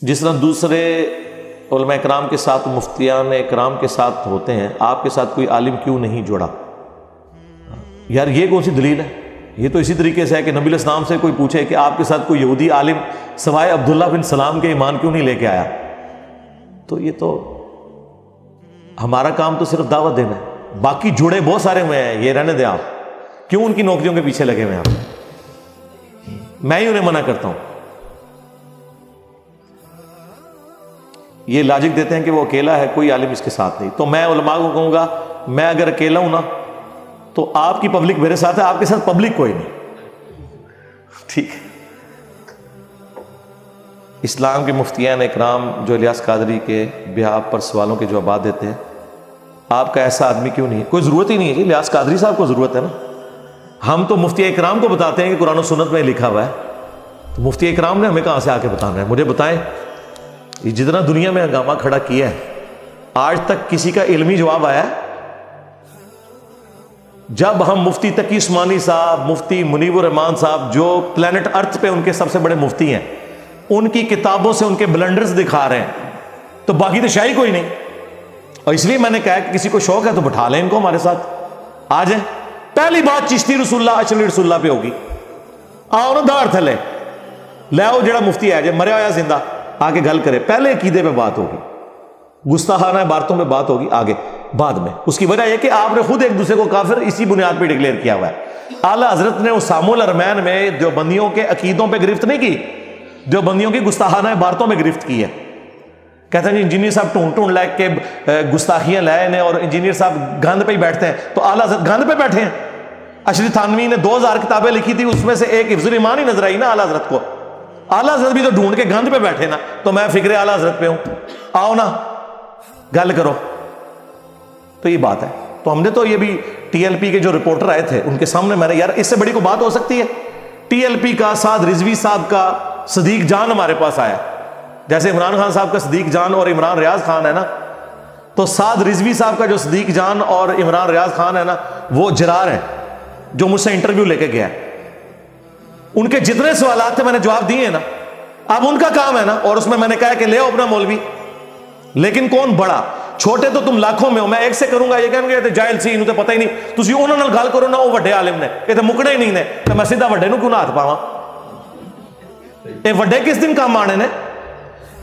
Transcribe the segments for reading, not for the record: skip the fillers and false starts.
جس طرح دوسرے علماء اکرام کے ساتھ مفتیان اکرام کے ساتھ ہوتے ہیں، آپ کے ساتھ کوئی عالم کیوں نہیں جڑا؟ یار یہ کون سی دلیل ہے؟ یہ تو اسی طریقے سے ہے کہ نبی علیہ السلام سے کوئی پوچھے کہ آپ کے ساتھ کوئی یہودی عالم سوائے عبداللہ بن سلام کے ایمان کیوں نہیں لے کے آیا؟ تو یہ تو ہمارا کام تو صرف دعوت دینا ہے، باقی جڑے بہت سارے ہوئے ہیں، یہ رہنے دیں آپ، کیوں ان کی نوکریوں کے پیچھے لگے ہوئے ہیں آپ؟ میں ہی انہیں منع کرتا ہوں۔ یہ لاجک دیتے ہیں کہ وہ اکیلا ہے، کوئی عالم اس کے ساتھ نہیں، تو میں علماء کو کہوں گا میں اگر اکیلا ہوں نا تو آپ کی پبلک میرے ساتھ ہے، آپ کے ساتھ پبلک کوئی نہیں، ٹھیک ہے؟ اسلام کے مفتیان اکرام جو الیاس قادری کے بیہاف پر سوالوں کے جوابات دیتے ہیں، آپ کا ایسا آدمی کیوں نہیں ہے؟ کوئی ضرورت ہی نہیں ہے جی، الیاس قادری صاحب کو ضرورت ہے نا۔ ہم تو مفتی اکرام کو بتاتے ہیں کہ قرآن و سنت میں لکھا ہوا ہے، تو مفتی اکرام نے ہمیں کہاں سے آ کے بتانا ہے؟ مجھے بتائیں، یہ جتنا دنیا میں ہنگامہ کھڑا کیا ہے، آج تک کسی کا علمی جواب آیا ہے؟ جب ہم مفتی تقی عثمانی صاحب، مفتی منیب الرحمان صاحب جو پلانٹ ارتھ پہ ان کے سب سے بڑے مفتی ہیں، ان کی کتابوں سے ان کے بلنڈرز دکھا رہے ہیں، تو باقی تو شاہی کوئی نہیں۔ اور اس لیے میں نے کہا کہ کسی کو شوق ہے تو بٹھا لیں ان کو ہمارے ساتھ، آ جائیں۔ پہلی بات چشتی رسول اللہ اشرف رسول اللہ پہ ہوگی، آؤ نا دھار تھلے لے آؤ، جڑا مفتی ہے جے مریا ہوا زندہ آ کے گل کرے، پہلے عقیدے پہ بات ہوگی، گستاخانہ عبارتوں پہ بات ہوگی آگے بعد میں۔ اس کی وجہ یہ کہ آپ نے خود ایک دوسرے کو کافر اسی بنیاد پہ ڈکلیئر کیا ہوا ہے۔ اعلیٰ حضرت نے اسامہ الارمین میں دیوبندیوں کے عقیدوں پہ گرفت نہیں کی، دیوبندیوں کی گستاخانہ عبارتوں پہ گرفت کی ہے۔ کہتے ہیں جی انجینئر صاحب ٹونڈ لے کے گستاخیاں لائے ہیں اور انجینئر صاحب گند پہ ہی بیٹھتے ہیں، تو اعلیٰ حضرت گند پہ بیٹھے ہیں؟ اشرف تھانوی نے 2000 کتابیں لکھی تھی، اس میں سے ایک حفظ الایمان ہی نظر آئی نا اعلیٰ حضرت کو۔ اعلیٰ حضرت بھی تو ڈھونڈ کے گند پہ بیٹھے نا، تو میں فکر اعلیٰ حضرت پہ ہوں، آؤ نا گل کرو۔ تو یہ بات ہے۔ تو ہم نے تو یہ بھی ٹی ایل پی کے جو رپورٹر آئے تھے ان کے سامنے میں نے، یار اس سے بڑی کوئی بات ہو سکتی ہے؟ ٹی ایل پی کا سعد رضوی صاحب کا صدیق جان ہمارے پاس آیا، جیسے عمران خان صاحب کا صدیق جان اور عمران ریاض خان ہے نا، تو سعد رضوی صاحب کا جو صدیق جان اور عمران ریاض خان ہے نا، وہ جرار ہیں جو مجھ سے انٹرویو لے کے گیا ہے۔ ان کے جتنے سوالات تھے میں نے جواب دیے ہیں نا، اب ان کا کام ہے نا، اور اس میں میں نے کہا کہ لے آؤ اپنا مولوی، لیکن کون بڑا؟ چھوٹے تو تم لاکھوں میں ہو، میں ایک سے کروں گا یہ کہیں گے جاہل سی انہوں تے پتہ ہی نہیں، تسی انہوں نے گل کرو نا، وہ وڈے عالم نے، یہ تے مکڑے ہی نہیں نے، تے میں سیدھا وڈے نو کیوں نہ ہاتھ پاواں؟ اے وڈے کس دن کام آنے نے؟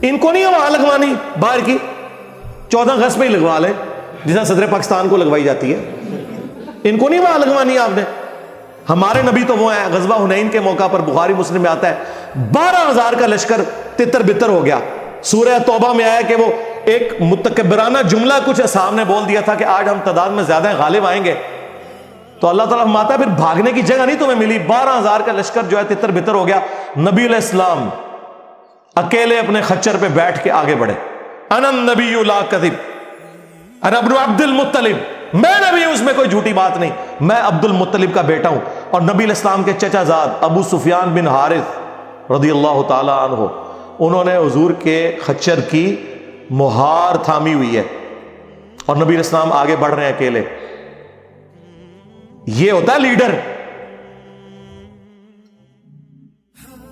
ان کو نہیں ہوا لگوانی باہر کی، 14 اگست میں ہی لگوا لیں جیسا صدر پاکستان کو لگوائی جاتی ہے، ان کو نہیں وہاں لگوانی آپ نے۔ ہمارے نبی تو وہ ہیں، غزوہ حنین کے موقع پر بخاری مسلم میں آتا ہے 12,000 کا لشکر تتر بتر ہو گیا۔ سورہ توبہ میں آیا کہ وہ ایک متکبرانہ جملہ کچھ اصحاب نے بول دیا تھا کہ آج ہم تعداد میں زیادہ غالب آئیں گے، تو اللہ تعالیٰ فرماتا ہے پھر بھاگنے کی جگہ نہیں تمہیں ملی، 12,000 کا لشکر جو ہے تتر بتر ہو گیا۔ نبی علیہ السلام اکیلے اپنے خچر پہ بیٹھ کے آگے بڑھے، انا النبی لا کذب انا ابن عبد المطلب، میں نبی ہوں، اس میں کوئی جھوٹی بات نہیں، میں عبد المطلب کا بیٹا ہوں۔ اور نبی علیہ السلام کے چچا زاد ابو سفیان بن حارث رضی اللہ تعالی عنہ، انہوں نے حضور کے خچر کی مہار تھامی ہوئی ہے، اور نبی علیہ السلام آگے بڑھ رہے ہیں اکیلے۔ یہ ہوتا ہے لیڈر۔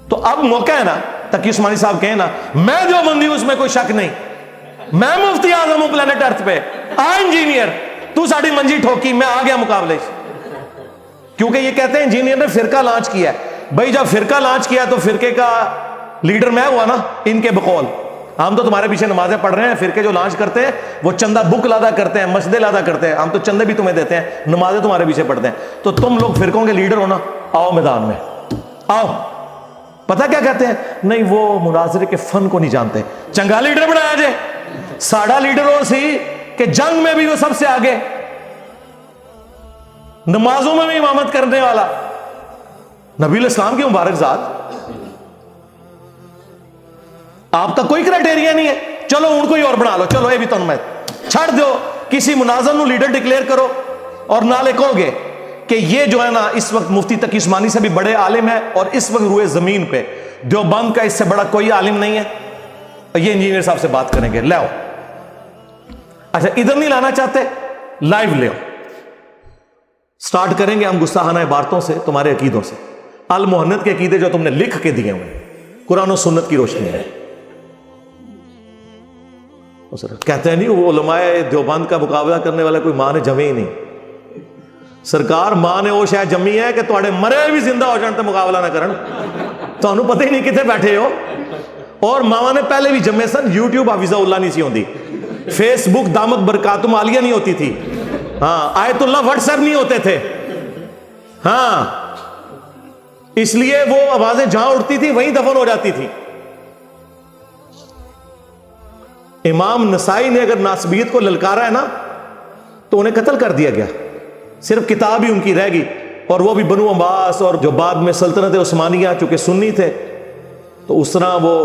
تو اب موقع ہے نا، تقی عثمانی صاحب کہیں نا میں جو بندی ہوں اس میں کوئی شک نہیں، میں مفتی اعظم ہوں پلانٹ ارتھ پہ، آ انجینئر تو ساڑی منجی ٹھوکی، میں آ گیا مقابلے سے۔ کیونکہ یہ کہتے ہیں انجینئر نے فرقہ لانچ کیا ہے، بھائی جب فرقہ لانچ کیا تو فرقے کا لیڈر میں ہوا نا ان کے بقول۔ ہم تو تمہارے پیچھے نمازیں پڑھ رہے ہیں، فرقے جو لانچ کرتے ہیں وہ چندہ بک لادا کرتے ہیں، مسجدیں لادا کرتے ہیں، ہم تو چندے بھی تمہیں دیتے ہیں، نمازیں تمہارے پیچھے پڑھتے ہیں، تو تم لوگ فرقوں کے لیڈر ہونا، آؤ میدان میں آؤ۔ پتہ کیا کہتے ہیں؟ نہیں وہ مناظرے کے فن کو نہیں جانتے، چنگا لیڈر بنایا جائے، ساڑا لیڈر ہو سی کہ جنگ میں بھی وہ سب سے آگے، نمازوں میں بھی امامت کرنے والا، نبی علیہ السلام کی مبارک ذات۔ آپ کا کوئی کرائٹیریا نہیں ہے، چلو ان کو ہی اور بنا لو، چلو یہ بھی تم میں چھڑ دو، کسی مناظر نو لیڈر ڈکلیئر کرو، اور نالے کہو گے کہ یہ جو ہے نا اس وقت مفتی تقی عثمانی سے بھی بڑے عالم ہے، اور اس وقت روئے زمین پہ دیوبند کا اس سے بڑا کوئی عالم نہیں ہے، یہ انجینئر صاحب سے بات کریں گے، لے آؤ۔ اچھا ادھر نہیں لانا چاہتے، لائیو لے آؤ، سٹارٹ کریں گے ہم گستاخانہ عبارتوں سے، تمہارے عقیدوں سے، المحنت کے عقیدے جو تم نے لکھ کے دیے ہوئے قرآن و سنت کی روشنی ہے۔ کہتے ہیں نہیں وہ علماء دیوبند کا مقابلہ کرنے والا کوئی ماں نے جمے ہی نہیں. سرکار ماں نے وہ شاید جمی ہے کہ تھوڑے مرے بھی زندہ ہو جان تو مقابلہ نہ کرن, تمہیں پتہ ہی نہیں کتنے بیٹھے ہو. اور ماما نے پہلے بھی جمے سن, یوٹیوب حافظہ اللہ نہیں سی ہوندی, فیس بک دامت برکاتم عالیہ نہیں ہوتی تھی, ہاں آیت اللہ واٹس ایپ نہیں ہوتے تھے, ہاں اس لیے وہ آوازیں جہاں اٹھتی تھی وہیں دفن ہو جاتی تھی. امام نسائی نے اگر ناسبیت کو للکارا ہے نا تو انہیں قتل کر دیا گیا, صرف کتاب ہی ان کی رہ گئی, اور وہ بھی بنو عباس اور جو بعد میں سلطنت عثمانیہ چونکہ سنی تھے تو اس طرح وہ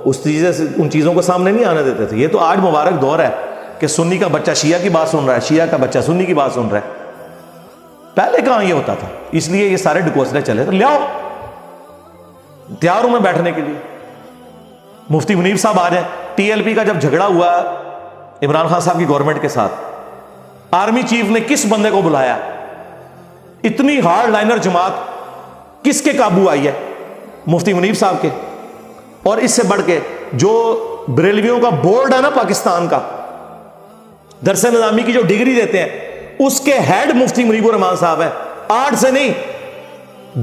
اس چیزیں سے ان چیزوں کو سامنے نہیں آنے دیتے تھے. یہ تو آج مبارک دور ہے کہ سنی کا بچہ شیعہ کی بات سن رہا ہے, شیعہ کا بچہ سنی کی بات سن رہا ہے. پہلے کہاں یہ ہوتا تھا, اس لیے یہ سارے ڈکوسلے چلے. تو لیاؤ, تیار ہوں میں بیٹھنے کے لیے. مفتی منیب صاحب آ جائیں. ٹی ایل پی کا جب جھگڑا ہوا عمران خان صاحب کی گورنمنٹ کے ساتھ, آرمی چیف نے کس بندے کو بلایا؟ اتنی ہارڈ لائنر جماعت کس کے قابو آئی ہے؟ مفتی منیب صاحب کے. اور اس سے بڑھ کے جو بریلویوں کا بورڈ ہے نا پاکستان کا, درس نظامی کی جو ڈگری دیتے ہیں, اس کے ہیڈ مفتی منیب الرحمان صاحب ہے. 8 سے نہیں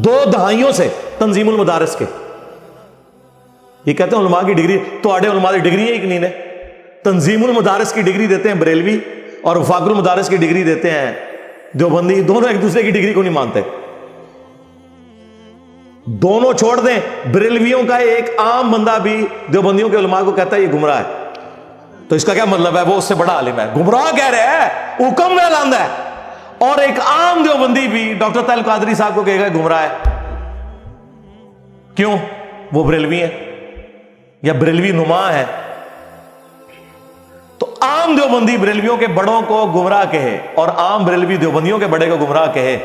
2 دہائیوں سے تنظیم المدارس کے. یہ کہتے ہیں علماء کی ڈگری, تو آڑے علماء کی ڈگری ہے ایک نہیں نے. تنظیم المدارس کی ڈگری دیتے ہیں بریلوی, اور وفاق المدارس کی ڈگری دیتے ہیں دیوبندی. دونوں ایک دوسرے کی ڈگری کو نہیں مانتے. دونوں چھوڑ دیں, بریلویوں کا ایک عام بندہ بھی دیوبندیوں کے علماء کو کہتا ہے یہ گمراہ ہے, تو اس کا کیا مطلب ہے؟ وہ اس سے بڑا عالم ہے, گمراہ کہہ رہے ہیں, حکم میں لاندہ ہے. اور ایک عام دیوبندی بھی ڈاکٹر طاہر القادری صاحب کو کہے گا گمراہ ہے. کیوں؟ وہ بریلوی ہیں یا بریلوی نما ہے. تو عام دیوبندی بریلویوں کے بڑوں کو گمراہ کہے اور عام بریلوی دیوبندیوں کے بڑے کو گمراہ کہے,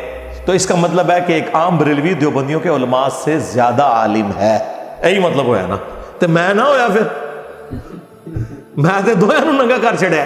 تو اس کا مطلب ہے کہ ایک عام بریلوی دیوبندیوں کے علماء سے زیادہ عالم ہے. یہی مطلب ہوا نا. تو میں نہ ہویا پھر, میں تو دویا نو ننگا کر چھڑیا.